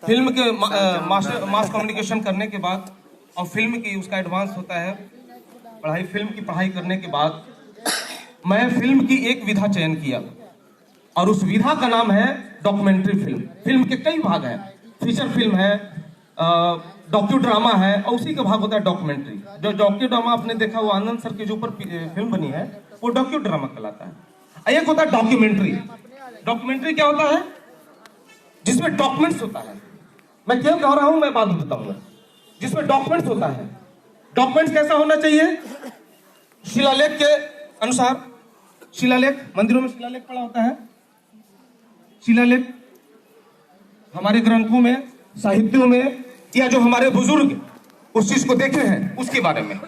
Film के mass communication करने के बाद और फिल्म की उसका एडवांस होता है फिल्म की पढ़ाई करने के बाद मैं फिल्म की एक विधा चयन किया और उस विधा का नाम है डॉक्यूमेंट्री फिल्म। फिल्म के कई भाग हैं, फीचर फिल्म है, डॉक्यू ड्रामा है और उसी का भाग होता है डॉक्यूमेंट्री। जो डॉक्यू ड्रामा आपने देखा वो आनंद सर के जो ऊपर फिल्म बनी है वो डॉक्यू ड्रामा कहलाता है। एक होता है डॉक्यूमेंट्री। डॉक्यूमेंट्री क्या होता है? जिसमें डॉक्यूमेंट्स होता है। मैं क्यों कह रहा हूं मैं बाद में बताऊंगा। जिसमें डॉक्यूमेंट्स होता है। डॉक्यूमेंट्स कैसा होना चाहिए? शिलालेख के अनुसार। शिलालेख, मंदिरों में शिलालेख पड़ा होता है। शिलालेख हमारे ग्रंथों में, साहित्यों में, या जो हमारे बुजुर्ग उस चीज को देखे हैं उसके बारे में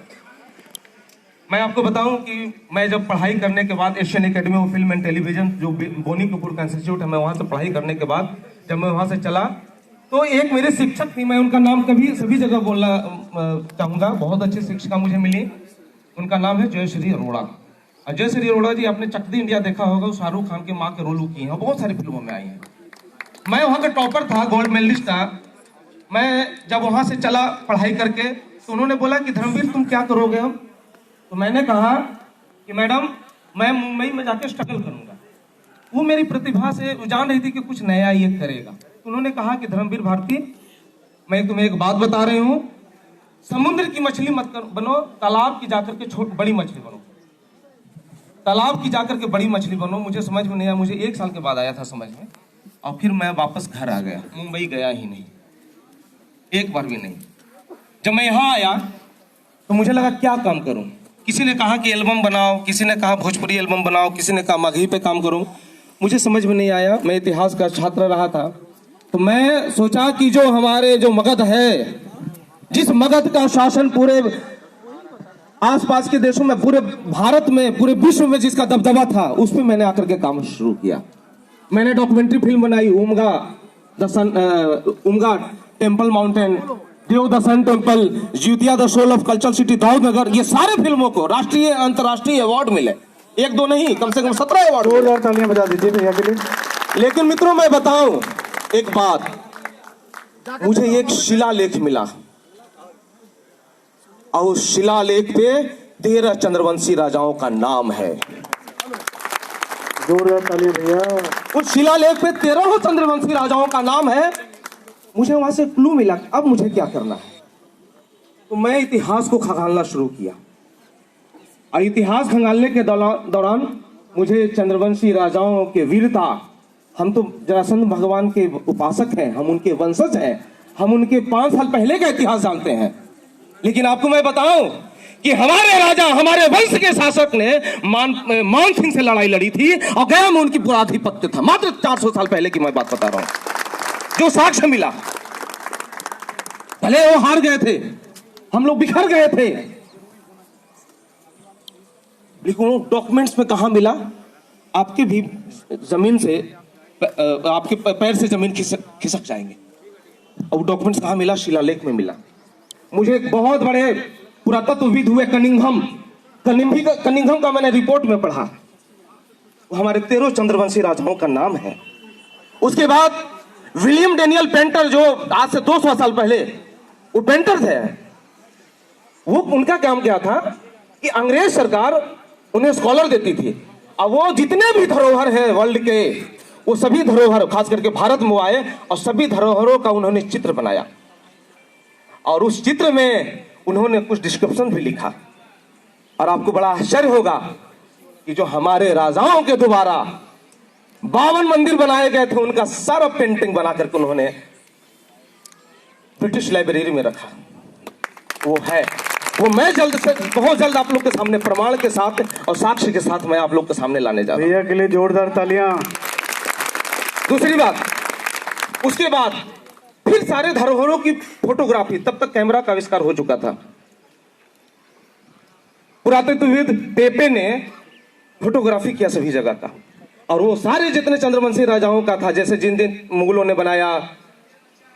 मैं आपको बताऊं कि मैं जब पढ़ाई करने के बाद Asian academy of film and television जो बोनी कपूर का इंस्टीट्यूट है, मैं वहां से पढ़ाई करने के बाद जब मैं वहां से चला तो एक मेरे शिक्षक थी, मैं उनका नाम कभी सभी जगह बोलना चाहूंगा, बहुत अच्छी शिक्षिका मुझे मिली। उनका नाम है जयश्री अरोड़ा। जयश्री अरोड़ा जी, आपने चक दे इंडिया देखा होगा, शाहरुख खान के माँ के रोल की हैं, बहुत सारी फिल्मों में आई हैं। मैं वहाँ का टॉपर था, गोल्ड मेडलिस्ट था। मैं जब वहाँ से चला पढ़ाई करके तो उन्होंने बोला कि धर्मवीर तुम क्या करोगे हम? तो मैंने कहा कि मैडम मैं मुंबई में जाके स्ट्रगल करूंगा। वो मेरी प्रतिभा से जान रही थी कि कुछ नया ये करेगा। तो उन्होंने कहा कि धर्मवीर भारती, मैं तुम्हें एक बात बता रही हूँ, समुद्र की मछली मत बनो, तालाब की जाकर के बड़ी मछली बनो। तालाब की जाकर के बड़ी मछली बनो। मुझे समझ में नहीं आया, मुझे 1 साल के बाद आया था समझ में, और फिर मैं वापस घर आ गया, मुंबई गया ही नहीं, एक बार भी नहीं। जब मैं यहाँ आया तो मुझे लगा क्या काम करूं। किसी ने कहा कि एल्बम बनाओ, किसी ने कहा भोजपुरी एल्बम बनाओ, किसी ने कहा मगही पे काम करो। मुझे समझ में नहीं आया। मैं इतिहास का छात्र रहा था, तो मैं सोचा कि जो हमारे जो मगध है, जिस मगध का शासन पूरे आसपास के देशों में, पूरे भारत में, पूरे विश्व में जिसका दबदबा था, उस पर मैंने आकर के काम शुरू किया। मैंने डॉक्यूमेंट्री फिल्म बनाई, Umga temple mountain, Dev the sun temple, Jyotiya the soul of cultural city Daudnagar. ये सारे फिल्मों को राष्ट्रीय अंतर्राष्ट्रीय अवार्ड मिले, 1-2 नहीं, कम से कम 17 अवार्ड। जोरदार तालियां बजा दीजिए भैया के लिए। लेकिन मित्रों मैं बताऊं एक बात, मुझे एक शिलालेख मिला और उस शिलालेख पे 13 चंद्रवंशी राजाओं का नाम है। जोरदार तालियां भैया। उस शिलालेख पे 13 चंद्रवंशी राजाओं का नाम है। मुझे वहां से क्लू मिला, अब मुझे क्या करना है। तो मैं इतिहास को खंगालना शुरू किया और इतिहास खंगालने के दौरान मुझे चंद्रवंशी राजाओं के वीरता, हम तो जरासंध भगवान के उपासक हैं, हम उनके वंशज हैं, हम उनके 5 साल पहले का इतिहास जानते हैं। लेकिन आपको मैं बताऊं कि हमारे राजा, हमारे वंश के शासक ने मान सिंह से लड़ाई लड़ी थी और गया में उनकी पूरा आधिपत्य था। मात्र 400 साल पहले की मैं बात बता रहा हूं, जो साक्ष्य मिला। भले वो हार गए थे, हम लोग बिखर गए थे, लेकिन वो डॉक्यूमेंट्स में कहां मिला? आपके भी जमीन से, आपके पैर से जमीन खिसक जाएंगे। और डॉक्यूमेंट्स कहां मिला? शिलालेख में मिला। मुझे एक बहुत बड़े पुरातत्वविद हुए कनिंघम का मैंने रिपोर्ट में पढ़ा, हमारे 13 चंद्रवंशी राजाओं का नाम है। उसके बाद विलियम डेनियल पेंटर, जो आज से 200 साल पहले वो पेंटर थे, वो उनका काम क्या था कि अंग्रेज सरकार उन्हें स्कॉलर देती थी और वो जितने भी धरोहर हैं वर्ल्ड के, वो सभी धरोहर खास करके भारत में आए और सभी धरोहरों का उन्होंने चित्र बनाया। और उस चित्र में उन्होंने कुछ डिस्क्रिप्शन भी लिखा। और आपको बड़ा आश्चर्य होगा कि जो हमारे राजाओं के द्वारा 52 मंदिर बनाए गए थे, उनका सारा पेंटिंग बना करके उन्होंने ब्रिटिश लाइब्रेरी में रखा। वो है, वो मैं बहुत जल्द आप लोग के सामने प्रमाण के साथ और साक्ष्य के साथ मैं आप लोग के सामने लाने जा रहा हूं। भैया के लिए जोरदार तालियां। दूसरी बात, उसके बाद फिर सारे धरोहरों की फोटोग्राफी, तब तक कैमरा का आविष्कार हो चुका था। पुरातत्वविद पेपे ने फोटोग्राफी किया सभी जगह का, और वो सारे जितने चंद्रवंशी राजाओं का था, जैसे जिन जिन मुगलों ने बनाया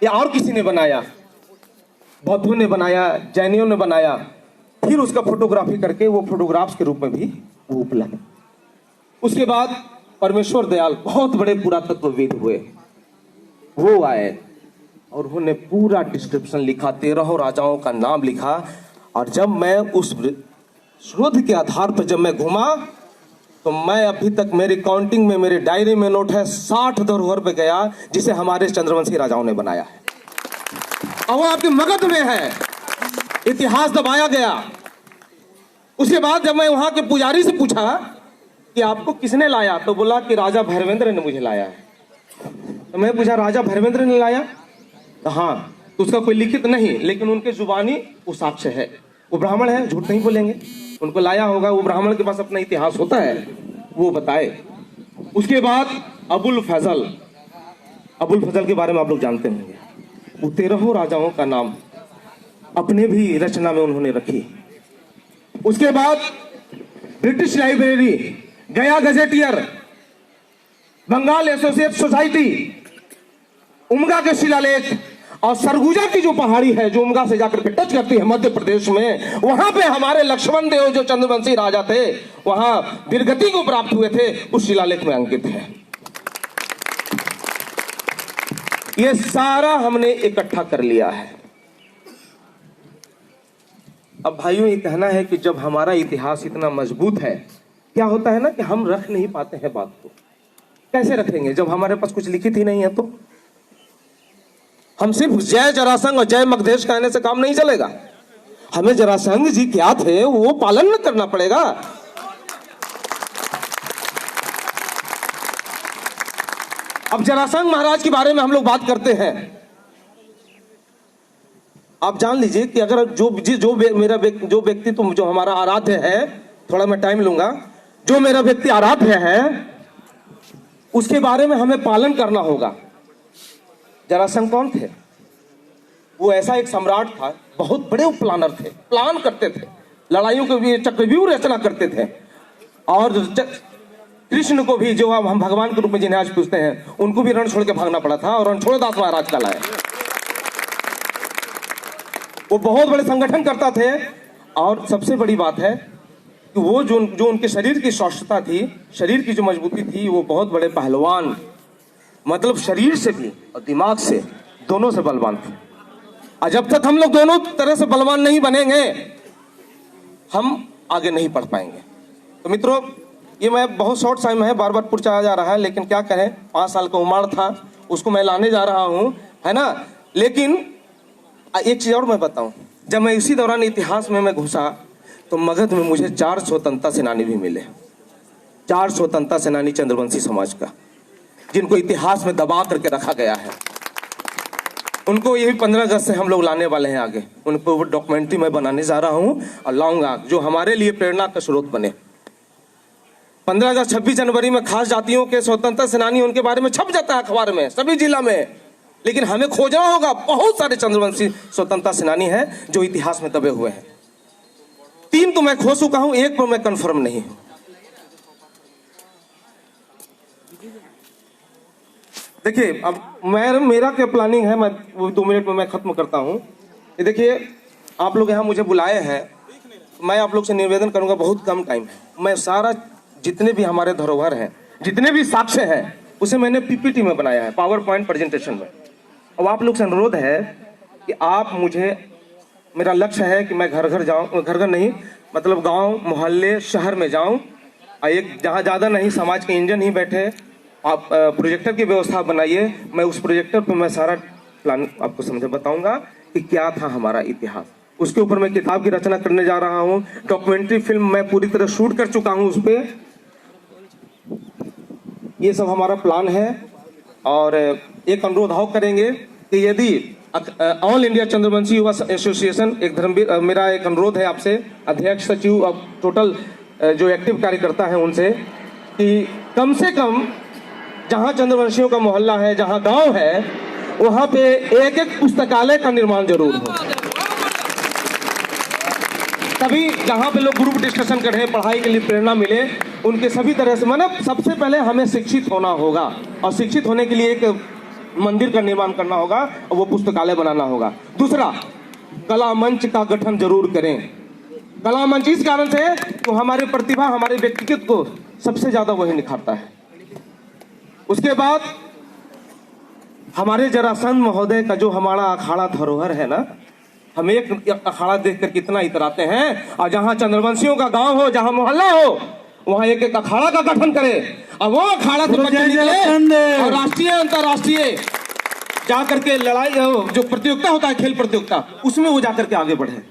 या और किसी ने बनाया, बौद्धों ने बनाया, जैनियों ने बनाया, फिर उसका फोटोग्राफी करके वो फोटोग्राफ्स के रूप में भी वो उपलब्ध। उसके बाद परमेश्वर दयाल बहुत बड़े पुरातत्वविद हुए, वो आए और उन्होंने पूरा डिस्क्रिप्शन लिखा, 13 राजाओं का नाम लिखा। और जब मैं उस शोध के आधार पर जब मैं घूमा तो मैं अभी तक मेरी काउंटिंग में, मेरे डायरी में नोट है 60 धरोहर पे गया जिसे हमारे चंद्रवंशी राजाओं ने बनाया है, और वो आपके मगध में है। इतिहास दबाया गया। उसके बाद जब मैं वहां के पुजारी से पूछा कि आपको किसने लाया, तो बोला कि राजा भैरवेंद्र ने मुझे लाया है। तो मैं पूछा राजा भैरवेंद्र ने लाया? तो हाँ। तो उसका कोई लिखित नहीं, लेकिन उनके जुबानी वो साक्ष्य है। वो ब्राह्मण है, झूठ नहीं बोलेंगे, उनको लाया होगा। वो ब्राह्मण के पास अपना इतिहास होता है, वो बताए। उसके बाद अबुल फजल के बारे में आप लोग जानते होंगे। वो 13 राजाओं का नाम अपने भी रचना में उन्होंने रखी। उसके बाद British library, Gaya gazetteer, Bengal associate society, Umga के शिलालेख और सरगुजा की जो पहाड़ी है जो उमगा से जाकर के टच करती है मध्य प्रदेश में, वहां पे हमारे लक्ष्मण देव जो चंद्रवंशी राजा थे वहां वीरगति को प्राप्त हुए थे, उस शिलालेख में अंकित है। ये सारा हमने इकट्ठा कर लिया है। अब भाइयों ये कहना है कि जब हमारा इतिहास इतना मजबूत है, क्या होता है ना कि हम रख नहीं पाते हैं बात को। कैसे रखेंगे जब हमारे पास कुछ लिखित ही नहीं है? तो हम सिर्फ जय जरासंध और जय मगधेश कहने से काम नहीं चलेगा। हमें जरासंध जी क्या थे वो पालन करना पड़ेगा। अब जरासंध महाराज के बारे में हम लोग बात करते हैं। आप जान लीजिए कि अगर जो व्यक्ति तुम जो हमारा आराध्य है, थोड़ा मैं टाइम लूंगा, जो मेरा व्यक्ति आराध्य है उसके बारे में हमें पालन करना होगा। जरासंध कौन थे? वो ऐसा एक सम्राट था, बहुत बड़े प्लानर थे, प्लान करते थे, लड़ाइयों के भी चक्रव्यूह रचना करते थे। और कृष्ण को भी, जो हम भगवान के रूप में जिन्हें आज पूछते हैं, उनको भी रण छोड़ के भागना पड़ा था और रणछोड़दास महाराज का लाया। वो बहुत बड़े संगठन करता थे। और सबसे बड़ी बात है कि वो जो उनके शरीर की स्वस्थता थी, शरीर की जो मजबूती थी, वो बहुत बड़े पहलवान, मतलब शरीर से भी और दिमाग से दोनों से बलवान थे। और जब तक हम लोग दोनों तरह से बलवान नहीं बनेंगे, हम आगे नहीं बढ़ पाएंगे। तो मित्रों, ये मैं बहुत शॉर्ट टाइम है, बार बार पूछा जा रहा है, लेकिन क्या करें, 5 साल का उम्र था, उसको मैं लाने जा रहा हूं, है ना। लेकिन एक चीज और मैं बताऊं, जब मैं इसी दौरान इतिहास में मैं घुसा तो मगध में मुझे 4 स्वतंत्रता सेनानी भी मिले। 4 स्वतंत्रता सेनानी चंद्रवंशी समाज का, जिनको इतिहास में दबा करके रखा गया है। उनको यही 15 अगस्त से हम लोग लाने वाले हैं आगे। उनको डॉक्यूमेंट्री मैं बनाने जा रहा हूं और लाऊंगा, जो हमारे लिए प्रेरणा का स्रोत बने। 15 अगस्त 26 जनवरी में खास जातियों के स्वतंत्रता सेनानी, उनके बारे में छप जाता है अखबार में, सभी जिला में। लेकिन हमें खोजना होगा, बहुत सारे चंद्रवंशी स्वतंत्रता सेनानी हैं जो इतिहास में दबे हुए हैं। 3 तो मैं खो चुका हूं, 1 पर मैं कंफर्म नहीं हूं। देखिए, अब मेरा क्या प्लानिंग है, मैं वो 2 मिनट में मैं खत्म करता हूं। ये देखिए, आप लोग यहाँ मुझे बुलाए हैं, मैं आप लोग से निवेदन करूंगा, बहुत कम टाइम है, मैं सारा जितने भी हमारे धरोहर हैं, जितने भी साक्ष्य हैं, उसे मैंने पीपीटी में बनाया है, पावर पॉइंट प्रेजेंटेशन में। अब आप लोग से अनुरोध है कि आप मुझे, मेरा लक्ष्य है कि मैं घर घर जाऊं, घर घर नहीं, मतलब गांव मोहल्ले शहर में जाऊं, एक जहां ज्यादा नहीं समाज के इंजन ही बैठे, आप प्रोजेक्टर की व्यवस्था बनाइए। मैं उस प्रोजेक्टर पर मैं सारा प्लान आपको समझ बताऊंगा कि क्या था हमारा इतिहास। उसके ऊपर मैं किताब की रचना करने जा रहा हूं। डॉक्यूमेंट्री फिल्म मैं पूरी तरह शूट कर चुका हूं उस पर। ये सब हमारा प्लान है। और एक अनुरोध और करेंगे कि यदि ऑल इंडिया चंद्रवंशी युवा एसोसिएशन, एक धर्मवीर, मेरा एक अनुरोध है आपसे, अध्यक्ष सचिव अब टोटल जो एक्टिव कार्यकर्ता है उनसे, कि कम से कम जहां चंद्रवंशियों का मोहल्ला है, जहां गांव है, वहां पे एक पुस्तकालय का निर्माण जरूर हो। तभी जहां पे लोग ग्रुप डिस्कशन करें, पढ़ाई के लिए प्रेरणा मिले, उनके सभी तरह से, मतलब सबसे पहले हमें शिक्षित होना होगा, और शिक्षित होने के लिए एक मंदिर का निर्माण करना होगा और वो पुस्तकालय बनाना होगा। दूसरा, कला मंच का गठन जरूर करें। कला मंच इस कारण से तो हमारे प्रतिभा, हमारे व्यक्तित्व को सबसे ज्यादा वही निखारता है। उसके बाद हमारे जरासंध महोदय का जो हमारा अखाड़ा धरोहर है ना, हम एक अखाड़ा देखकर कितना इतराते हैं, और जहां चंद्रवंशियों का गांव हो, जहां मोहल्ला हो, वहां एक एक अखाड़ा का गठन करे, और वो अखाड़ा से बच्चे निकले और राष्ट्रीय अंतरराष्ट्रीय जाकर के लड़ाई जो प्रतियोगिता होता है, खेल प्रतियोगिता, उसमें वो जाकर के आगे बढ़े।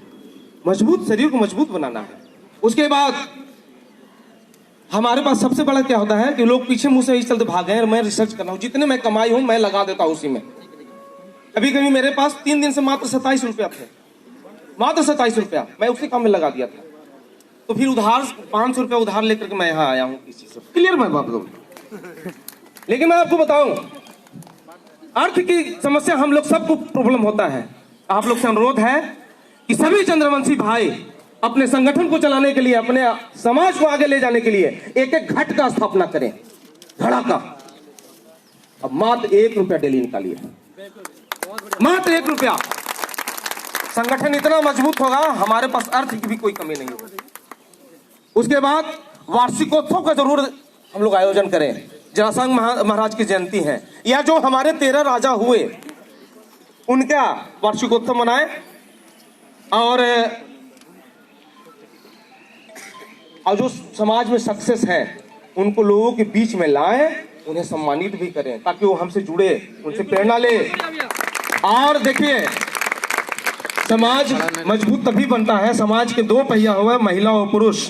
मजबूत शरीर को मजबूत बनाना है। उसके बाद हमारे पास सबसे बड़ा क्या होता है कि लोग पीछे मुंह से इस चलते भाग गए, मैं रिसर्च कर रहा हूं, जितने मैं कमाई हूं मैं लगा देता हूं उसी में। कभी कभी मेरे पास 3 दिन से मात्र 27 रुपया थे, मात्र 27 रुपया मैं उसी काम में लगा दिया था। तो फिर उधार 500 रुपया उधार लेकर के मैं यहाँ आया हूँ किसी से। क्लियर मैं बात करूँ, लेकिन मैं आपको बताऊं, अर्थ की समस्या हम लोग सबको प्रॉब्लम होता है। आप लोग से अनुरोध है कि सभी चंद्रवंशी भाई अपने संगठन को चलाने के लिए, अपने समाज को आगे ले जाने के लिए एक एक घट का स्थापना करें, घड़ा का। अब मात्र 1 रुपया डेली निकालिए, मात्र 1 रुपया। संगठन इतना मजबूत होगा, हमारे पास अर्थ की भी कोई कमी नहीं होगी। उसके बाद वार्षिकोत्सव का जरूर हम लोग आयोजन करें। जरासंध महाराज की जयंती है, या जो हमारे 13 राजा हुए उनका वार्षिकोत्सव मनाएं, और जो समाज में सक्सेस है उनको लोगों के बीच में लाएं, उन्हें सम्मानित भी करें, ताकि वो हमसे जुड़े, उनसे प्रेरणा ले। और देखिए, समाज मजबूत तभी बनता है, समाज के 2 पहिया हुए, महिला और पुरुष।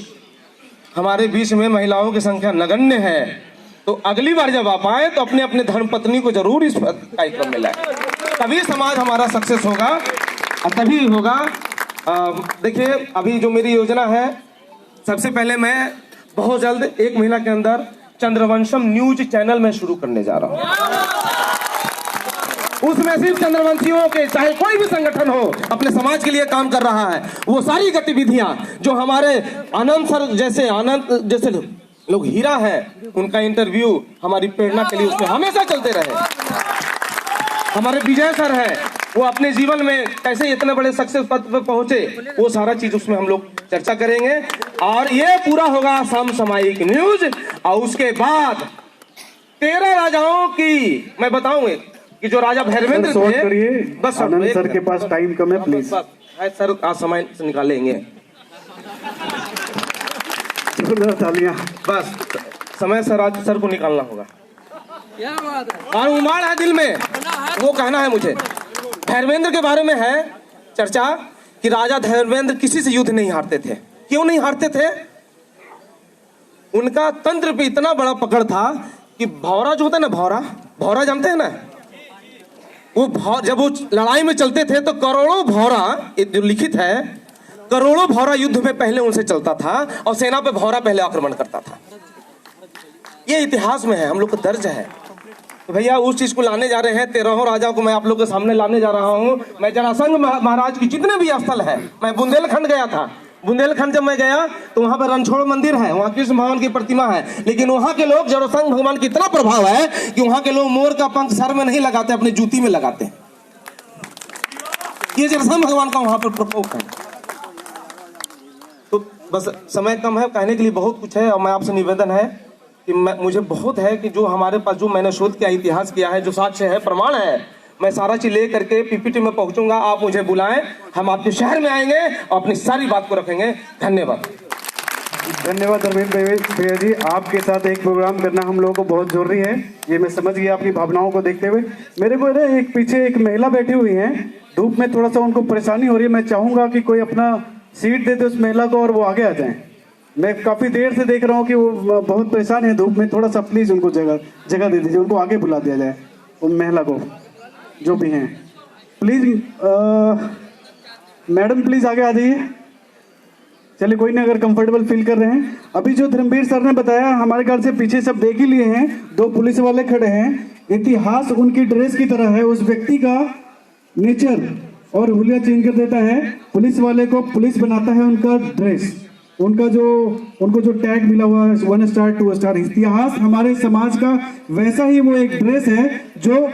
हमारे बीच में महिलाओं की संख्या नगण्य है, तो अगली बार जब आप आए तो अपने अपने धर्मपत्नी को जरूर इस कार्यक्रम में लाएं, तभी समाज हमारा सक्सेस होगा, और तभी होगा। देखिए, अभी जो मेरी योजना है, सबसे पहले मैं बहुत जल्द 1 महीना के अंदर चंद्रवंशम न्यूज चैनल में शुरू करने जा रहा हूं। उसमें सिर्फ चंद्रवंशियों के, चाहे कोई भी संगठन हो, अपने समाज के लिए काम कर रहा है, वो सारी गतिविधियां जो हमारे आनंद सर जैसे लोग हीरा है, उनका इंटरव्यू हमारी प्रेरणा के लिए उसमें हमेशा चलते रहे। हमारे विजय सर है, वो अपने जीवन में कैसे इतने बड़े सक्सेस पद पर पहुंचे, वो सारा चीज उसमें हम लोग चर्चा करेंगे। और ये पूरा होगा समसामयिक न्यूज। और उसके बाद 13 राजाओं की मैं बताऊंगा कि जो राजा भैरवेंद्र थे, बस आनंद सर के पास टाइम कम है, प्लीज सर आज समय से निकालेंगे, तालियां। बस समय सर आज सर को निकालना होगा। और उमाड़ है दिल में, वो कहना है मुझे। धैर्वेंद्र के बारे में है चर्चा कि राजा धैर्वेंद्र किसी से युद्ध नहीं हारते थे। क्यों नहीं हारते थे? उनका तंत्र पे इतना बड़ा पकड़ था कि भौरा जो होता है ना, भौरा जानते हैं ना, वो जब वो लड़ाई में चलते थे तो करोड़ों भौरा, जो लिखित है, करोड़ों भौरा युद्ध में पहले उनसे चलता था, और सेना पे भौरा पहले आक्रमण करता था। ये इतिहास में है, हम लोग को दर्ज है। तो भैया उस चीज को लाने जा रहे हैं, 13 राजा को मैं आप लोग के सामने लाने जा रहा हूँ। मैं जरासंध महाराज की जितने भी स्थल है, मैं बुंदेलखंड गया था। बुंदेलखंड जब मैं गया तो वहां पर रणछोड़ मंदिर है, वहां कृष्ण भगवान की प्रतिमा है, लेकिन वहां के लोग, जरासंध भगवान की इतना प्रभाव है कि वहां के लोग मोर का पंख सर में नहीं लगाते, अपनी जूती में लगाते हैं। ये जरासंध भगवान का वहां पर प्रकोप है। तो बस समय कम है, कहने के लिए बहुत कुछ है, और मैं आपसे निवेदन है कि मुझे बहुत है कि जो हमारे पास, जो मैंने शोध किया, इतिहास किया है, जो साक्ष्य है, प्रमाण है, मैं सारा चीज ले करके पीपीटी में पहुंचूंगा। आप मुझे बुलाएं, हम आपके शहर में आएंगे और अपनी सारी बात को रखेंगे। धन्यवाद। धन्यवाद धर्मेंद्र भैया जी, आपके साथ एक प्रोग्राम करना हम लोगों को बहुत जरूरी है, ये मैं समझ गया आपकी भावनाओं को देखते हुए। मेरे को एक पीछे एक महिला बैठी हुई है, धूप में थोड़ा सा उनको परेशानी हो रही है, मैं चाहूंगा कि कोई अपना सीट दे दे उस महिला को और वो आगे आ जाए। मैं काफी देर से देख रहा हूँ कि वो बहुत परेशान है धूप में, थोड़ा सा प्लीज उनको जगह दे दीजिए, उनको आगे बुला दिया जाए, उन महिला को जो भी हैं। प्लीज मैडम प्लीज आगे आ जाइए। चलिए कोई नहीं, अगर कंफर्टेबल फील कर रहे हैं। अभी जो धर्मवीर सर ने बताया, हमारे घर से पीछे सब देख ही लिए हैं, 2 पुलिस वाले खड़े हैं। इतिहास उनकी ड्रेस की तरह है, उस व्यक्ति का नेचर और हुलिया चेंज कर देता है। पुलिस वाले को पुलिस बनाता है उनका ड्रेस, उनको जो टैग मिला हुआ है 1 स्टार 2 स्टार। इतिहास हमारे समाज का वैसा ही वो एक ड्रेस है जो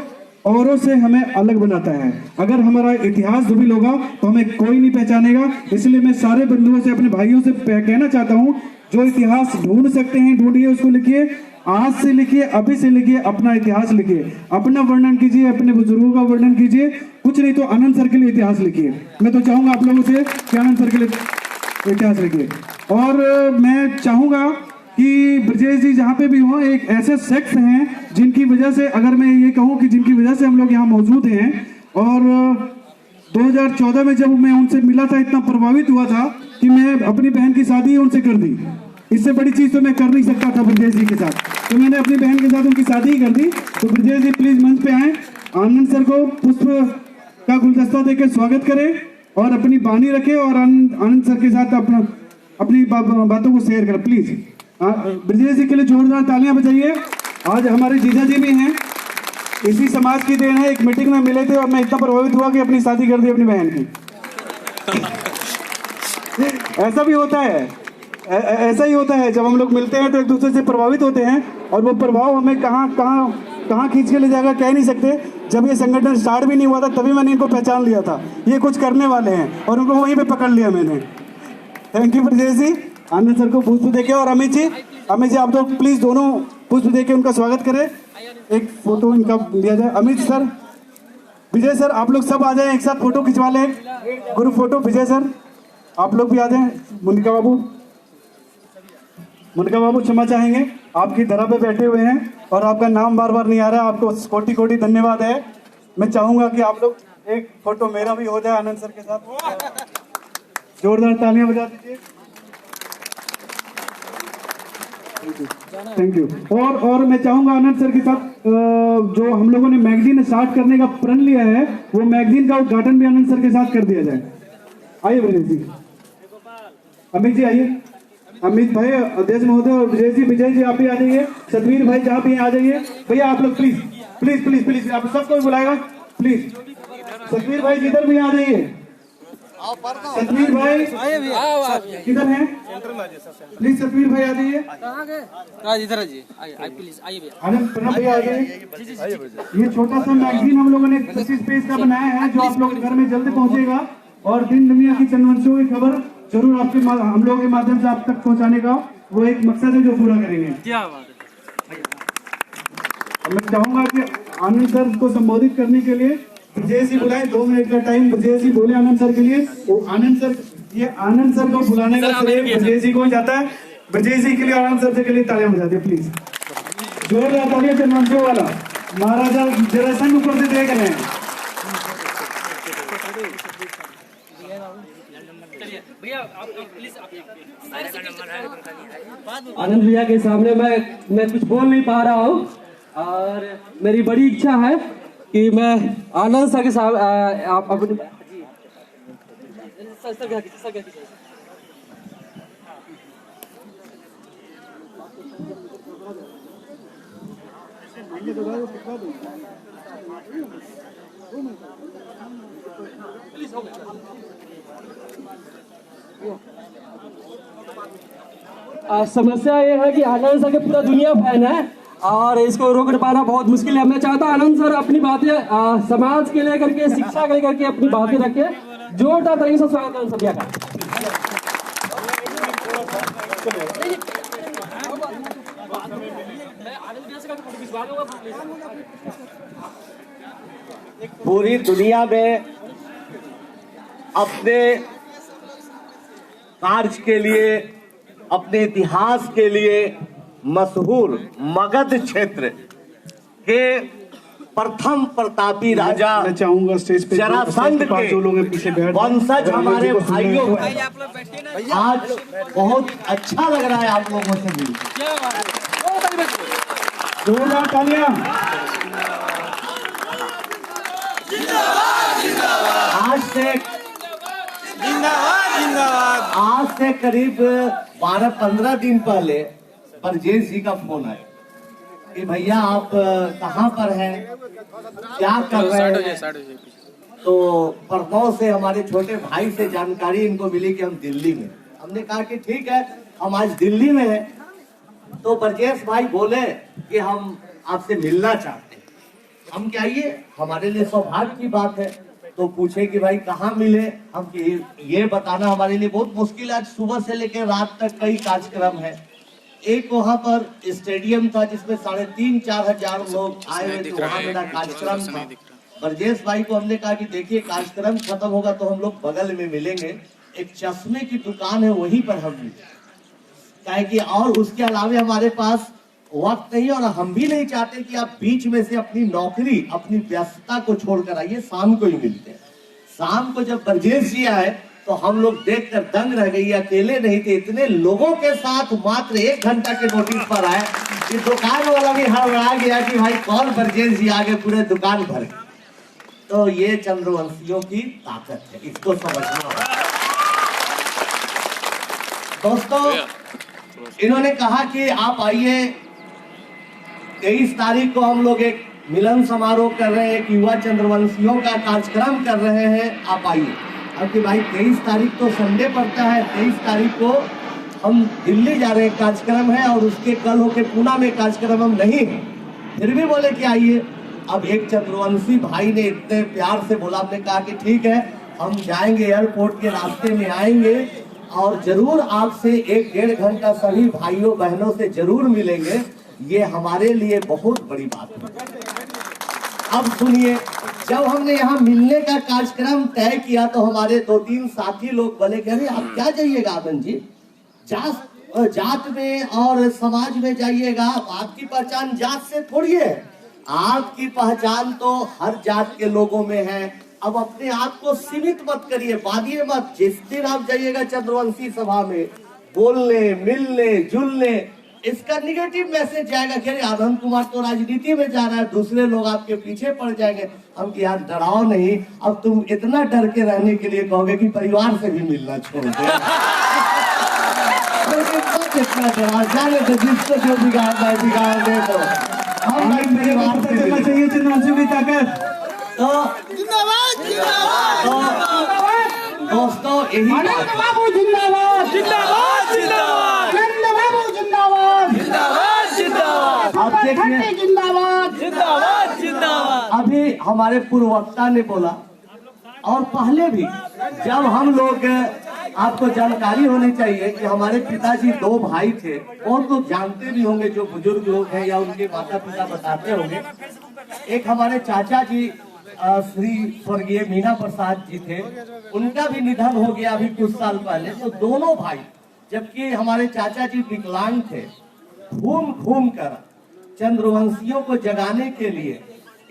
औरों से हमें अलग बनाता है। अगर हमारा इतिहास धूमिल होगा तो हमें कोई नहीं पहचानेगा। इसलिए मैं सारे बंधुओं से, अपने भाइयों से कहना चाहता हूँ, जो इतिहास ढूंढ सकते हैं ढूंढिए, उसको लिखिए। आज से लिखिए, अभी से लिखिए, अपना इतिहास लिखिए, अपना वर्णन कीजिए, अपने बुजुर्गों का वर्णन कीजिए, कुछ नहीं तो आनंद सर के लिए इतिहास लिखिए। मैं तो चाहूंगा आप लोगों से कि आनंद सर के लिए इतिहास लिखिए। और मैं चाहूंगा कि ब्रजेश जी जहाँ पे भी हो, एक ऐसे शख्स हैं जिनकी वजह से, अगर मैं ये कहूँ कि जिनकी वजह से हम लोग यहाँ मौजूद हैं, और 2014 में जब मैं उनसे मिला था इतना प्रभावित हुआ था कि मैं अपनी बहन की शादी उनसे कर दी। इससे बड़ी चीज तो मैं कर नहीं सकता था ब्रजेश जी के साथ, तो मैंने अपनी बहन के साथ उनकी शादी ही कर दी। तो ब्रजेश जी प्लीज मंच पे आए, आनंद सर को पुष्प का गुलदस्ता देकर स्वागत करें और अपनी बानी रखें और आनंद सर के साथ अपनी बातों को शेयर करें प्लीज। ब्रजेश जी के लिए जोरदार तालियां बजाइए। आज हमारे जीजा जी भी हैं, इसी समाज की देन है। एक मीटिंग में मिले थे और मैं इतना प्रभावित हुआ कि अपनी शादी कर दी अपनी बहन की। ऐसा भी होता है, ऐसा ही होता है, जब हम लोग मिलते हैं तो एक दूसरे से प्रभावित होते हैं और वो प्रभाव हमें कहाँ खींच के ले जाएगा कह नहीं सकते। जब ये संगठन स्टार्ट भी नहीं हुआ था तभी मैंने इनको पहचान लिया था, ये कुछ करने वाले हैं, और उनको वहीं पे पकड़ लिया मैंने। Thank you Brajesh ji. Anand sir को पुष्प देके, और अमित जी आप तो प्लीज दोनों पुष्प देके उनका स्वागत करें। एक फोटो इनका लिया जाए। अमित सर, विजय सर, आप लोग सब आ जाएं, एक साथ फोटो खिंचवा लें, ग्रुप फोटो। विजय सर आप लोग भी आ जाएं। मुनिका बाबू क्षमा चाहेंगे, आपकी धरा पे बैठे हुए हैं और आपका नाम बार बार नहीं आ रहा है, आपको कोटि कोटि धन्यवाद है। मैं चाहूंगा कि आप लोग एक फोटो मेरा भी हो जाए आनंद सर के साथ, जोरदार तालियां बजा दीजिए। Thank you. और मैं चाहूंगा आनंद सर के साथ जो हम लोगों ने मैगजीन स्टार्ट करने का प्रण लिया है, वो मैगजीन का उद्घाटन भी आनंद सर के साथ कर दिया जाए। आइए ब्रजेश जी, अमित जी आइए, अमित भाई, अध्यक्ष महोदय, और विजय जी आप भी आ जाइए, सतवीर भाई जहाँ भी आ जाइए। भैया आप लोग प्लीज प्लीज प्लीज प्लीज, आप सबको बुलाएगा प्लीज। सतवीर भाई जिधर भी आ जाइए, सतवीर भाई किधर हैं? प्लीज सतवीर भाई आ जाइए, इधर प्लीज आइए भैया। आनंद प्रणब भैया आ जाइए। ये छोटा सा मैगजीन हम लोगों ने 25 पेज का बनाया है, जो आप लोग के घर में जल्द पहुंचेगा, और दिन दुनिया की चंदवंशों की खबर जरूर आपके हम लोगों के माध्यम से आप तक पहुंचाने का वो एक मकसद है जो पूरा करेंगे। क्या बात है। मैं चाहूंगा कि आनंद सर को संबोधित करने के लिए ब्रजेश जी बुलाए। 2 मिनट का टाइम ब्रजेश जी बोले आनंद सर के लिए। वो आनंद सर को बुलाने का श्रेय ब्रजेश जी को जाता है। ब्रजेश जी के लिए, आनंद सर के लिए तालियां बजा दे प्लीज, जोरदार तालियां चंदवंशों वाला। महाराजा जरासंध ऊपर से देख रहे हैं। आनंद भैया के सामने मैं कुछ बोल नहीं पा रहा हूँ, और मेरी बड़ी इच्छा है कि मैं आनंद सर के सामने आप अपने समस्या ये है कि आनंद सर के पूरा दुनिया फैन है और इसको रोक पाना बहुत मुश्किल है। मैं चाहता हूँ आनंद सर अपनी बातें समाज के लेकर के, शिक्षा के लेकर के अपनी बातें रखे। जोरदार तरीके से स्वागत आनंद सर का। पूरी दुनिया में अपने कार्य के लिए, अपने इतिहास के लिए मशहूर मगध क्षेत्र के प्रथम प्रतापी राजा मैं चाहूंगा स्टेज पे जरासंध के जो लोग पीछे बैठ वंशज हमारे भाइयों को आज बहुत अच्छा लग रहा है आप लोगों से मिलकर। जोरदार तालियां। आज से करीब 12-15 दिन पहले ब्रजेश जी का फोन आया कि भैया आप कहाँ पर हैं, क्या कर रहे हैं। तो परनौ से हमारे छोटे भाई से जानकारी इनको मिली कि हम दिल्ली में। हमने कहा कि ठीक है, हम आज दिल्ली में हैं। तो ब्रजेश भाई बोले कि हम आपसे मिलना चाहते हैं। हम क्या, ये हमारे लिए सौभाग्य की बात है। तो पूछे कि भाई कहाँ मिले, हम ये बताना हमारे लिए बहुत मुश्किल है। आज सुबह से लेकर रात तक कई कार्यक्रम है, एक वहां पर स्टेडियम था जिसमें 3,500-4 हजार लोग आए हुए थे, वहां मेरा कार्यक्रम था। ब्रजेश भाई को हमने कहा कि देखिए कार्यक्रम खत्म होगा तो हम लोग बगल में मिलेंगे, एक चश्मे की दुकान है वहीं पर हम मिले, क्या कि और उसके अलावे हमारे पास वक्त नहीं और हम भी नहीं चाहते कि आप बीच में से अपनी नौकरी अपनी व्यस्तता को छोड़कर आइए, शाम को ही मिलते हैं। शाम को जब ब्रजेश जी आए तो हम लोग देखकर दंग रह गई, अकेले नहीं थे, इतने लोगों के साथ मात्र 1 घंटा के नोटिस पर आए कि दुकान वाला भी हड़बड़ा गया कि भाई कौन ब्रजेश जी आगे पूरे दुकान भर गए। तो ये चंद्रवंशियों की ताकत है, इसको समझना होगा। दोस्तों इन्होंने कहा कि आप आइए, 23 तारीख को हम लोग एक मिलन समारोह कर रहे हैं, एक युवा चंद्रवंशियों का कार्यक्रम कर रहे हैं, आप आइए। अब कि भाई 23 तारीख तो संडे पड़ता है, 23 तारीख को हम दिल्ली जा रहे हैं, कार्यक्रम है और उसके कल होके पूना में कार्यक्रम हम नहीं है, फिर भी बोले कि आइए। अब एक चंद्रवंशी भाई ने इतने प्यार से बोला, हमने कहा कि ठीक है हम जाएंगे, एयरपोर्ट के रास्ते में आएंगे और जरूर आपसे 1-1.5 घंटा सभी भाइयों बहनों से जरूर मिलेंगे, ये हमारे लिए बहुत बड़ी बात है। अब सुनिए, जब हमने यहाँ मिलने का कार्यक्रम तय किया तो हमारे 2-3 साथी लोग बोले कि अरे आप क्या जाइएगा आनंद जी, जात में और समाज में जाइएगा, आपकी पहचान जात से थोड़ी है, आपकी पहचान तो हर जात के लोगों में है। अब अपने आप को सीमित मत करिए, बांधिए मत। जिस दिन आप जाइएगा चंद्रवंशी सभा में बोलने, मिलने, जुलने, इसका निगेटिव मैसेज जाएगा कि अरे आनंद कुमार तो राजनीति में जा रहा है, दूसरे लोग आपके पीछे पड़ जाएंगे। हम कि यार डराओ नहीं, अब तुम इतना डर के रहने के लिए कहोगे कि परिवार से भी मिलना छोड़ दो। इतना डरा जाने तो जिसको जो बिगाड़ना है बिगाड़ दे दो, हम भाई परिवार से मिलना चाहिए चंद्रवंशी की ताकत। तो दोस्तों यही बाबू जिंदाबाद, जिंदाबाद, जिंदाबाद, बाबू जिंदाबाद, जिंदाबाद, जिंदाबाद, आप देखिए जिंदाबाद, जिंदाबाद, जिंदाबाद। अभी हमारे पूर्ववक्ता ने बोला और पहले भी जब हम लोग, आपको जानकारी होनी चाहिए कि हमारे पिताजी 2 भाई थे, बहुत लोग जानते भी होंगे जो बुजुर्ग लोग हैं या उनके माता पिता बताते होंगे। एक हमारे चाचा जी श्री स्वर्गीय मीना प्रसाद जी थे, उनका भी निधन हो गया अभी कुछ साल पहले। तो दोनों भाई, जबकि हमारे चाचा जी विकलांग थे, घूम घूम कर चंद्रवंशियों को जगाने के लिए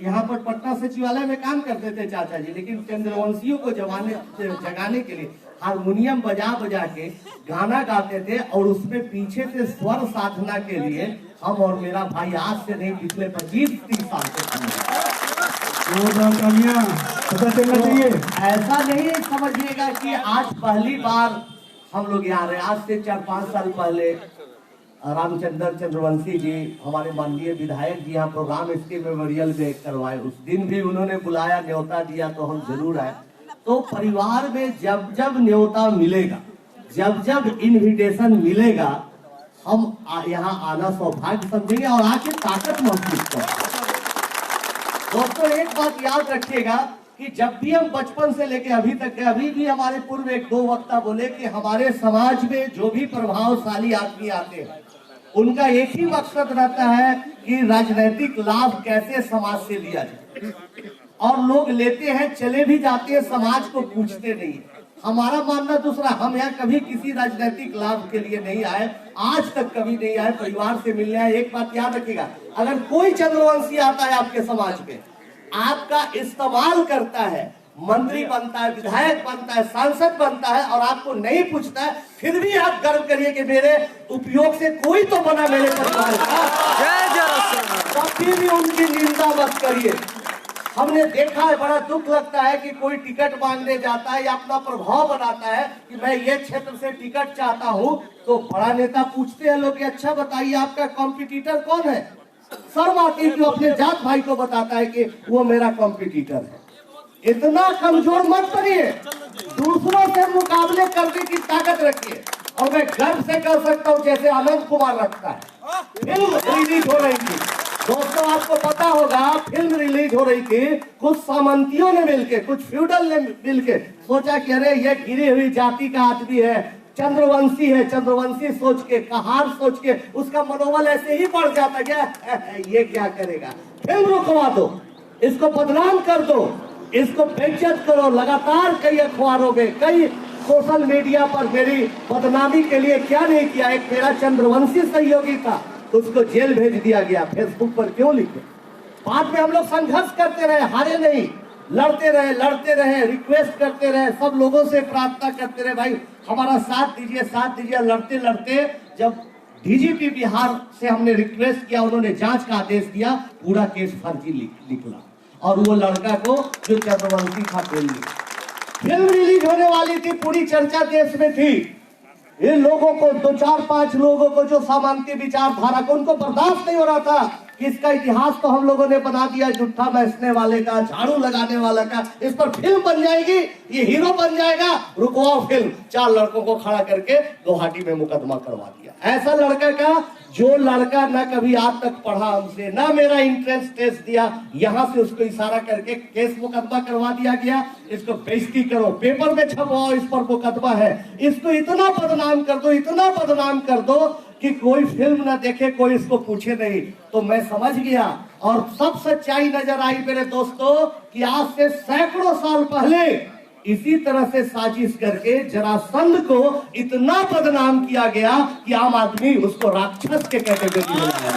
यहाँ पर पटना सचिवालय में काम करते थे चाचा जी, लेकिन चंद्रवंशियों को जगाने के लिए हारमोनियम बजा बजा के गाना गाते थे और उसमें पीछे से स्वर साधना के लिए हम और मेरा भाई आज से नहीं पिछले 25-30 साल से पता चलना चाहिए। ऐसा नहीं समझिएगा कि आज पहली बार हम लोग यहाँ रहे, आज से 4-5 साल पहले रामचंद्र चंद्रवंशी जी हमारे माननीय विधायक जी यहाँ प्रोग्राम इसके मेमोरियल में करवाए, उस दिन भी उन्होंने बुलाया, न्योता दिया तो हम जरूर आए। तो परिवार में जब जब न्योता मिलेगा, जब जब इनविटेशन मिलेगा, हम यहाँ आना सौभाग्य समझेंगे और आके ताकत महसूस करेंगे। दोस्तों एक बात याद रखिएगा कि जब भी हम बचपन से लेके अभी तक, अभी भी हमारे पूर्व 1-2 वक्ता बोले कि हमारे समाज में जो भी प्रभावशाली आदमी आते हैं उनका एक ही मकसद रहता है कि राजनीतिक लाभ कैसे समाज से लिया जाए, और लोग लेते हैं, चले भी जाते हैं, समाज को पूछते नहीं। हमारा मानना दूसरा, हम यहाँ कभी किसी राजनीतिक लाभ के लिए नहीं आए, आज तक कभी नहीं आए, परिवार से मिलने आए। एक बात याद रखिएगा, अगर कोई चंद्रवंशी आता है आपके समाज में, आपका इस्तेमाल करता है, मंत्री बनता है, विधायक बनता है, सांसद बनता है और आपको नहीं पूछता है, फिर भी आप गर्व करिए कि मेरे उपयोग से कोई तो बना मेरे परिवार का, कभी भी उनकी निंदा मत करिए। हमने देखा है, बड़ा दुख लगता है कि कोई टिकट मांगने जाता है या अपना प्रभाव बनाता है कि मैं ये क्षेत्र से टिकट चाहता हूँ, तो बड़ा नेता पूछते हैं लोग, अच्छा बताइए आपका कॉम्पिटिटर कौन है। शर्म आती है कि अपने जात भाई को बताता है कि वो मेरा कॉम्पिटिटर है। इतना कमजोर मत बनिए, दूसरों से मुकाबले करने की ताकत रखिए। और मैं गर्व से कह सकता हूँ जैसे आनंद कुमार रखता है। फिल्म रिलीज हो रही थी दोस्तों, आपको पता होगा, फिल्म रिलीज हो रही थी, कुछ सामंतियों ने मिलके, कुछ फ्यूडल ने मिलके सोचा कि अरे ये गिरी हुई जाति का आदमी है, चंद्रवंशी है, चंद्रवंशी सोच के, कहार सोच के उसका मनोबल ऐसे ही बढ़ जाता क्या ये क्या करेगा, फिल्म रुकवा दो, इसको बदनाम कर दो, इसको बेइज्जत करो। लगातार कई अखबारों में, कई सोशल मीडिया पर मेरी बदनामी के लिए क्या नहीं किया। एक मेरा चंद्रवंशी सहयोगी था, उसको जेल भेज दिया गया, फेसबुक पर क्यों लिखे। बाद में हम लोग संघर्ष करते रहे, हारे नहीं, लड़ते रहे, रिक्वेस्ट करते रहे, सब लोगों से प्रार्थना करते रहे, भाई हमारा साथ दीजिए। लड़ते लड़ते जब डीजीपी बिहार से हमने रिक्वेस्ट किया, उन्होंने जांच का आदेश दिया, पूरा केस फर्जी निकला और वो लड़का को जो चंद्रवंशी था फिल्म रिलीज होने वाली थी, पूरी चर्चा देश में थी। ये लोगों को 2-4-5 लोगों को जो सामंती विचारधारा को उनको बर्दाश्त नहीं हो रहा था कि इसका इतिहास तो हम लोगों ने बना दिया, जुट्ठा बैठने वाले का, झाड़ू लगाने वाला का, इस पर फिल्म बन जाएगी, ये हीरो बन जाएगा, रुकवाओ फिल्म। 4 लड़कों को खड़ा करके गुवाहाटी में मुकदमा करवा दिया। ऐसा लड़का का जो लड़का ना कभी आज तक पढ़ा हमसे, ना मेरा इंट्रेंस टेस्ट दिया, यहाँ से उसको इशारा करके केस मुकदमा करवा दिया गया। इसको बेइज्जती करो, पेपर में छपवाओ, इस पर मुकदमा है। इसको इतना बदनाम कर दो कि कोई फिल्म ना देखे, कोई इसको पूछे नहीं। तो मैं समझ गया और सब सच्चाई नजर आई मेरे दोस्तों कि आज से सैकड़ों साल पहले इसी तरह से साजिश करके जरासंध को इतना बदनाम किया गया कि आम आदमी उसको राक्षस के कैटेगरी में लाया।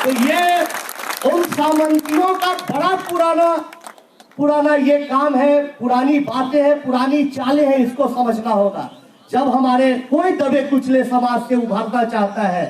तो ये उन सामंतियों का बड़ा पुराना ये काम है, पुरानी बातें हैं, पुरानी चालें हैं, इसको समझना होगा। जब हमारे कोई दबे कुचले समाज से उभरना चाहता है,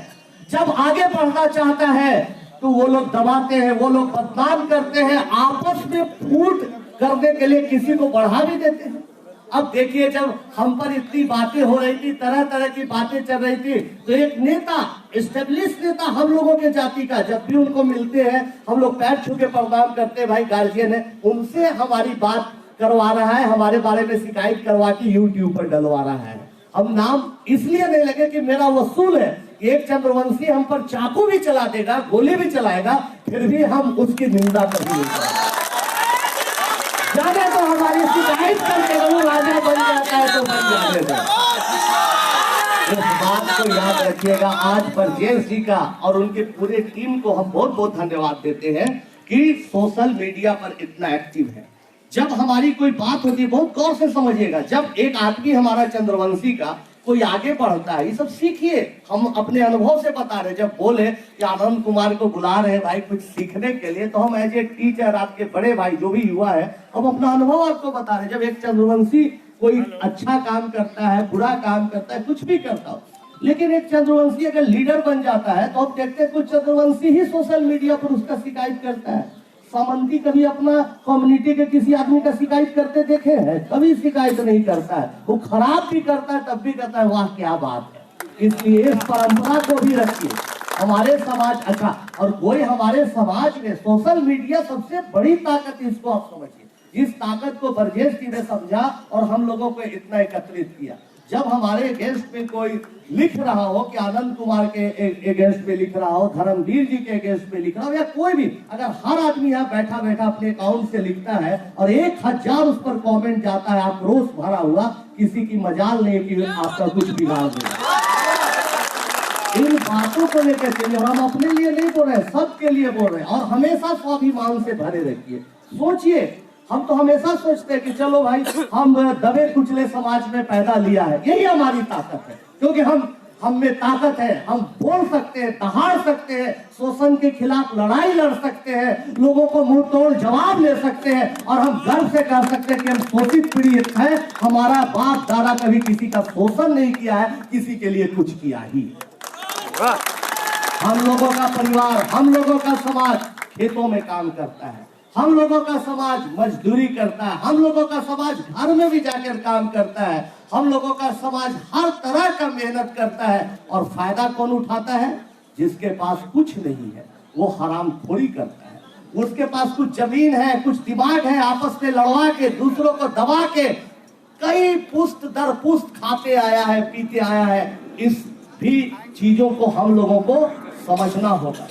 जब आगे बढ़ना चाहता है, तो वो लोग दबाते हैं, वो लोग बदनाम करते हैं, आपस में फूट करने के लिए किसी को बढ़ा भी देते हैं। अब देखिए, जब हम पर इतनी बातें हो रही थी, तरह तरह की बातें चल रही थी, तो एक नेता, एस्टेब्लिश नेता हम लोगों के जाति का, जब भी उनको मिलते हैं हम लोग पैर छू के प्रणाम करते हैं, भाई गार्जियन है, उनसे हमारी बात करवा रहा है, हमारे बारे में शिकायत करवा के यूट्यूब पर डलवा रहा है। हम नाम इसलिए नहीं लगे कि मेरा वसूल है, एक चंद्रवंशी हम पर चाकू भी चला देगा, गोली भी चलाएगा, फिर भी हम उसकी निंदा कभी नहीं करेंगे। जाने तो हमारी शिकायत करके वो राजा बन जाता है तो बन जाने दो। इस बात को याद रखिएगा। आज परजेश जी का और उनके पूरे टीम को हम बहुत बहुत धन्यवाद देते हैं कि सोशल मीडिया पर इतना एक्टिव है। जब हमारी कोई बात होती है, बहुत गौर से समझिएगा, जब एक आदमी हमारा चंद्रवंशी का कोई आगे बढ़ता है, ये सब सीखिए। हम अपने अनुभव से बता रहे, जब बोले कि आनंद कुमार को बुला रहे भाई कुछ सीखने के लिए, तो हम एज ए टीचर, आपके बड़े भाई जो भी युवा है, हम अपना अनुभव आपको बता रहे। जब एक चंद्रवंशी कोई अच्छा काम करता है, बुरा काम करता है, कुछ भी करता हो, लेकिन एक चंद्रवंशी अगर लीडर बन जाता है, तो हम देखते हैं कुछ चंद्रवंशी ही सोशल मीडिया पर उसका शिकायत करता है। सामंती कभी अपना कम्युनिटी के किसी आदमी का शिकायत करते देखे हैं? कभी शिकायत नहीं करता है। वो खराब भी करता है तब भी कहता है वाह क्या बात है। इसलिए इस परंपरा को भी रखिए। हमारे समाज अच्छा, और कोई हमारे समाज में सोशल मीडिया सबसे बड़ी ताकत, इसको आप समझिए। जिस ताकत को बरजेश जी ने समझा और हम लोगों को इतना एकत्रित किया। जब हमारे अगेंस्ट में कोई लिख रहा हो कि आनंद कुमार के अगेंस्ट में लिख रहा हो, धर्मवीर जी के अगेंस्ट में लिख रहा हो, या कोई भी, अगर हर आदमी यहाँ बैठा बैठा अपने अकाउंट से लिखता है और 1000 उस पर कमेंट जाता है, आक्रोश भरा हुआ, किसी की मजाल नहीं कि आपका कुछ बिगाड़ देगा। इन बातों को लेकर चलिए, और हम अपने लिए नहीं बोल रहे, सबके लिए बोल रहे हैं। और हमेशा स्वाभिमान से भरे रखिए। सोचिए, हम तो हमेशा सोचते हैं कि चलो भाई हम दबे कुचले समाज में पैदा लिया है, यही हमारी ताकत है, क्योंकि हम में ताकत है, हम बोल सकते हैं, दहाड़ सकते हैं, शोषण के खिलाफ लड़ाई लड़ सकते हैं, लोगों को मुंह तोड़ जवाब ले सकते हैं, और हम गर्व से कह सकते हैं कि हम शोषित पीड़ित हैं। हमारा बाप दादा कभी किसी का शोषण नहीं किया है, किसी के लिए कुछ किया ही। हम लोगों का परिवार, हम लोगों का समाज खेतों में काम करता है, हम लोगों का समाज मजदूरी करता है, हम लोगों का समाज घर में भी जाकर काम करता है, हम लोगों का समाज हर तरह का मेहनत करता है। और फायदा कौन उठाता है? जिसके पास कुछ नहीं है वो हराम खोरी करता है। उसके पास कुछ जमीन है, कुछ दिमाग है, आपस में लड़वा के, दूसरों को दबा के कई पुश्त दर पुश्त खाते आया है, पीते आया है। इस भी चीजों को हम लोगों को समझना होगा।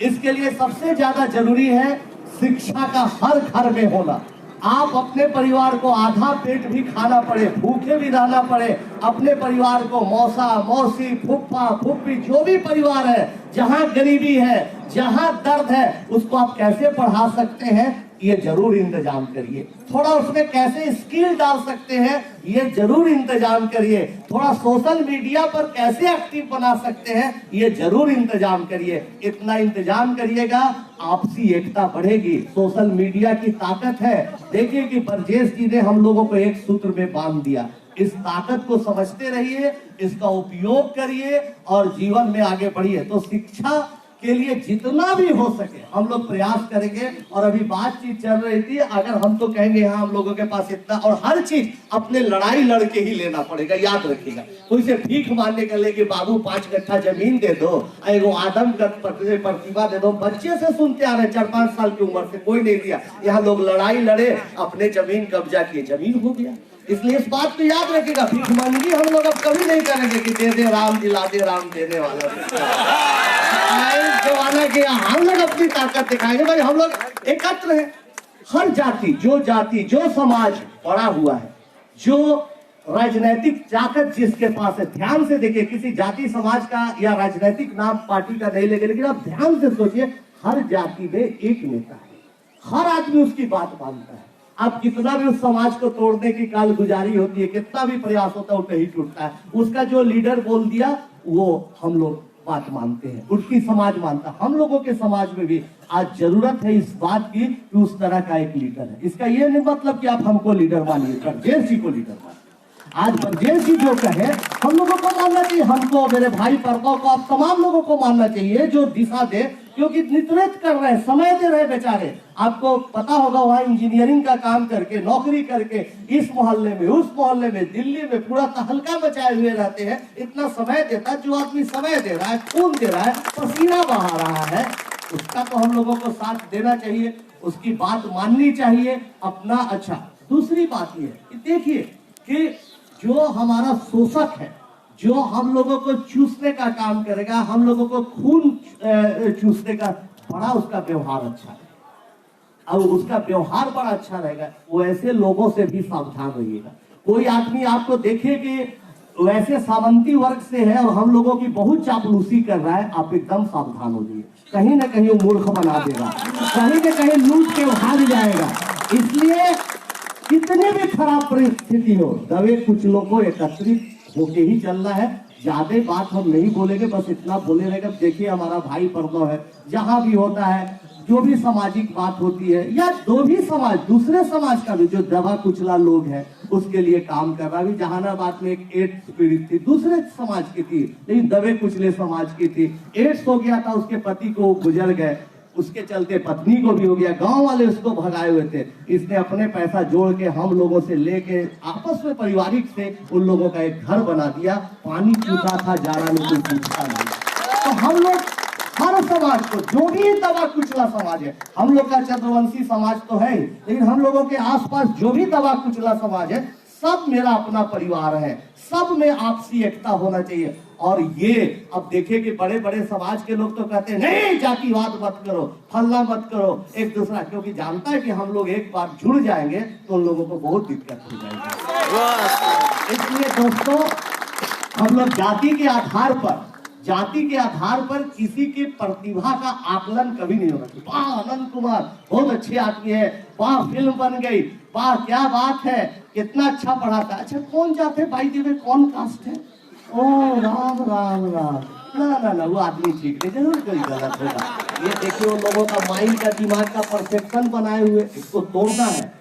इसके लिए सबसे ज्यादा जरूरी है शिक्षा का हर घर में होना। आप अपने परिवार को आधा पेट भी खाना पड़े, भूखे भी रहना पड़े, अपने परिवार को मौसा मौसी फूफा फूफी जो भी परिवार है, जहां गरीबी है, जहां दर्द है, उसको आप कैसे पढ़ा सकते हैं, ये जरूर इंतजाम करिए। थोड़ा उसमें कैसे स्किल डाल सकते हैं, ये जरूर इंतजाम करिए। थोड़ा सोशल मीडिया पर कैसे एक्टिव बना सकते हैं, ये जरूर इंतजाम करिए। इतना इंतजाम करिएगा, आपसी एकता बढ़ेगी। सोशल मीडिया की ताकत है। देखिए कि बरजेश जी ने हम लोगों को एक सूत्र में बांध दिया। इस ताकत को समझते रहिए, इसका उपयोग करिए और जीवन में आगे बढ़िए। तो शिक्षा के लिए जितना भी हो सके हम लोग प्रयास करेंगे। और अभी बातचीत चल रही थी, अगर हम तो कहेंगे यहाँ हम लोगों के पास इतना, और हर चीज अपने लड़ाई लड़के ही लेना पड़ेगा, याद रखिएगा। कोई से भीख मांगने के लिए कि बाबू 5 कट्ठा जमीन दे दो, एगो आदमकद प्रतिभा दे दो, बच्चे से सुनते आ रहे 4-5 साल की उम्र से, कोई नहीं दिया। यहाँ लोग लड़ाई लड़े, अपने जमीन कब्जा किए, जमीन हो गया। इसलिए इस बात को याद रखिएगा, भीखमंगी हम लोग अब कभी नहीं करेंगे कि दे दे राम दिला दे राम देने वाला जमाना किया। हम लोग अपनी ताकत दिखाएंगे भाई। हम लोग एकत्र हैं। हर जाति जो समाज बड़ा हुआ है, जो राजनीतिक ताकत जिसके पास है, ध्यान से देखिए, किसी जाति समाज का या राजनीतिक नाम पार्टी का नहीं लेंगे, लेकिन आप ध्यान से सोचिए, हर जाति में एक नेता है, हर आदमी उसकी बात मानता है। आप कितना भी उस समाज को तोड़ने की कालगुजारी होती है, कितना भी प्रयास होता है, वो कहीं टूटता है। उसका जो लीडर बोल दिया वो हम लोग बात मानते हैं, उसकी समाज मानता है। हम लोगों के समाज में भी आज जरूरत है इस बात की कि उस तरह का एक लीडर है। इसका ये नहीं मतलब कि आप हमको लीडर मानिए, बरजेश जी को लीडर मानिए। आज बरजेश जी जो कहे हम लोगों को मानना चाहिए, हमको, मेरे भाई परमाओं को, आप तमाम लोगों को मानना चाहिए जो दिशा दे, क्योंकि नितृत्व कर रहे हैं, समय दे रहे बेचारे। आपको पता होगा वहां इंजीनियरिंग का काम करके, नौकरी करके, इस मोहल्ले में उस मोहल्ले में, दिल्ली में पूरा तहलका मचाए हुए रहते हैं। इतना समय देता, जो आदमी समय दे रहा है, खून दे रहा है, पसीना बहा रहा है, उसका तो हम लोगों को साथ देना चाहिए, उसकी बात माननी चाहिए अपना। अच्छा, दूसरी बात ये देखिए कि जो हमारा शोषक है, जो हम लोगों को चूसने का काम करेगा, हम लोगों को खून चूसने का, बड़ा उसका व्यवहार अच्छा है। अब उसका व्यवहार बड़ा अच्छा रहेगा, वो ऐसे लोगों से भी सावधान रहिएगा। कोई आदमी आपको देखे कि वैसे सामंती वर्ग से है और हम लोगों की बहुत चापलूसी कर रहा है, आप एकदम सावधान हो जाइए। कहीं ना कहीं वो मूर्ख बना देगा, कहीं ना कहीं लूट के भाग जाएगा। इसलिए कितनी भी खराब परिस्थिति हो, दबे कुचलों को एकत्रित होके ही चलना है। ज्यादा बात हम नहीं बोलेंगे, बस इतना बोले रहेगा। देखिए हमारा भाई पर्व है, जहां भी होता है, जो भी सामाजिक बात होती है, या जो भी समाज, दूसरे समाज का भी जो दबा कुचला लोग हैं, उसके लिए काम कर रहा है। अभी जहानाबाद में एक एड्स पीड़ित थी, दूसरे समाज की थी, लेकिन दबे कुचले समाज की थी। एड्स हो गया था, उसके पति को गुजर गए, उसके चलते पत्नी को भी हो गया, गांव वाले उसको भगाए हुए थे। इसने अपने पैसा जोड़ के हम लोगों से लेके आपस में पारिवारिक से उन लोगों का एक घर बना दिया। पानी चूसा था, जाना में कोई पूछता नहीं। तो हम लोग हर समाज को, जो भी दबा कुचला समाज है, हम लोग का चंद्रवंशी समाज तो है, लेकिन हम लोगों के आसपास जो भी दबा कुचला समाज है, सब मेरा अपना परिवार है, सब में आपसी एकता होना चाहिए। और ये अब देखिए कि बड़े बड़े समाज के लोग तो कहते हैं नहीं, जातिवाद मत करो, फलना मत करो, एक दूसरा, क्योंकि जानता है कि हम लोग एक बार जुड़ जाएंगे तो उन लोगों को बहुत दिक्कत हो जाएगी। इसलिए दोस्तों, हम लोग जाति के आधार पर किसी की प्रतिभा का आकलन कभी नहीं होना चाहिए। वाह अनंत कुमार बहुत अच्छे आदमी है, वाह फिल्म बन गई, वाह क्या बात है, कितना अच्छा पढ़ाता। अच्छा कौन जाते भाई देवे, कौन कास्ट है? ओ राम राम राम, ना वो आदमी ठीक नहीं, जरूर कोई गलत होगा। ये देखिए उन लोगों का माइंड का, दिमाग का परसेप्शन बनाए हुए, इसको तोड़ना है।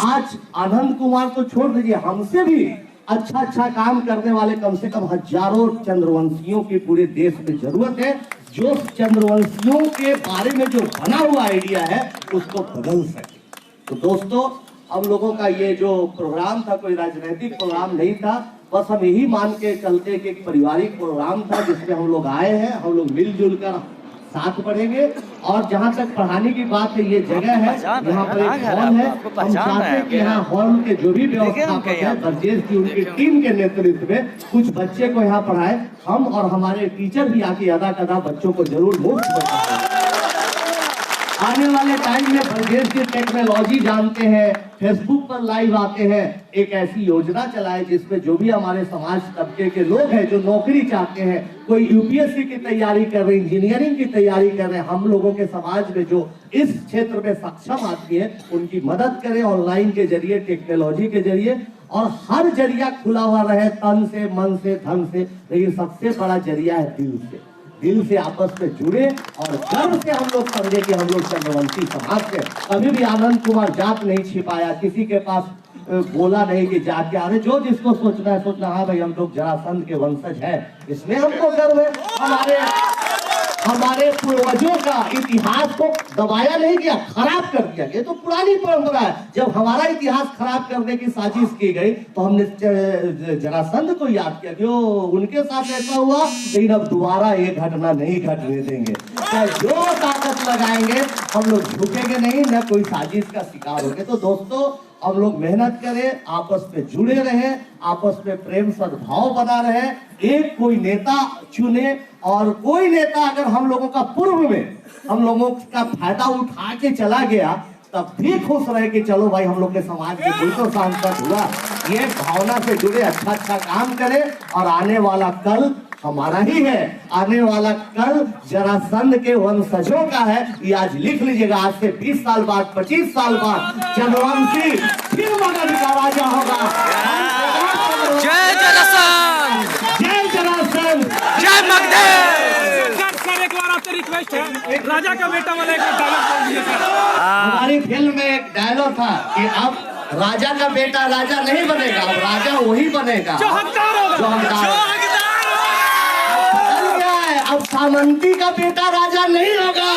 आज आनंद कुमार को छोड़ दीजिए, हमसे भी अच्छा काम करने वाले कम से कम हजारों चंद्रवंशियों की पूरे देश में जरूरत है, जो चंद्रवंशियों के बारे में जो बना हुआ आइडिया है उसको बदल सके। तो दोस्तों, हम लोगों का ये जो प्रोग्राम था, कोई राजनीतिक प्रोग्राम नहीं था, बस हम यही मान के चलते कि एक पारिवारिक प्रोग्राम था जिसमें हम लोग आए हैं। हम लोग मिलजुल कर साथ पढ़ेंगे। और जहाँ तक पढ़ाने की बात है, ये जगह है, यहाँ पर एक हॉल है। हम चाहते हैं कि यहाँ हॉल के जो भी व्यवस्थापक है, बरजेश की उनकी टीम के नेतृत्व में कुछ बच्चे को यहाँ पढ़ाए। हम और हमारे टीचर भी आके अदा कदा बच्चों को जरूर मुफ्त बताएं। आने वाले टाइम में ब्रजेश की टेक्नोलॉजी जानते हैं, फेसबुक पर लाइव आते हैं, एक ऐसी योजना चलाए जिसमें जो भी हमारे समाज तबके के लोग हैं जो नौकरी चाहते हैं, कोई यूपीएससी की तैयारी कर रहे, इंजीनियरिंग की तैयारी कर रहे हैं, हम लोगों के समाज में जो इस क्षेत्र में सक्षम आदमी है उनकी मदद करें ऑनलाइन के जरिए, टेक्नोलॉजी के जरिए, और हर जरिया खुला हुआ रहे, तन से, मन से, धन से, लेकिन सबसे बड़ा जरिया है दिल से। दिल से आपस में जुड़े और गर्व से हम लोग समझे कि हम लोग चंद्रवंशी समाज से। कभी भी आनंद कुमार जात नहीं छिपाया, किसी के पास बोला नहीं कि जात क्या, अरे जो जिसको सोचना है सोचना, हाँ भाई हम लोग जरासंध के वंशज हैं, इसमें हमको गर्व है। हमारे पूर्वजों का इतिहास को दबाया नहीं गया, खराब कर दिया। ये तो पुरानी परंपरा है। जब हमारा इतिहास खराब करने की साजिश की गई तो हमने जरासंध को याद किया कि उनके साथ ऐसा हुआ, लेकिन अब दोबारा ये घटना नहीं घटने देंगे। चाहे जो ताकत लगाएंगे हम लोग झुकेंगे नहीं, न कोई साजिश का शिकार होंगे। तो दोस्तों हम लोग मेहनत करें, आपस में जुड़े रहें, आपस में प्रेम सद्भाव बना रहे, एक कोई नेता चुने, और कोई नेता अगर हम लोगों का पूर्व में हम लोगों का फायदा उठा के चला गया तब भी खुश रहे कि चलो भाई हम लोग के समाज में कोई तो सांसद हुआ। ये भावना से जुड़े, अच्छा काम करें, और आने वाला कल हमारा ही है, आने वाला कल जरासंध के वंशजों का है। ये आज लिख लीजिएगा, आज से 20 साल बाद, 25 साल बाद चंद्रवंशी फिर मगध का राजा होगा। जय जरासंध, जय जरासंध, जय मगध। सर एक बार आपसे रिक्वेस्ट है, राजा का बेटा वाला एक डायलॉग बोल दीजिए सर। हमारी फिल्म में एक डायलॉग था कि अब राजा का बेटा राजा नहीं बनेगा, अब राजा वही बनेगा जो हकदार होगा, जो हकदार। अब सामंती का बेटा राजा नहीं होगा,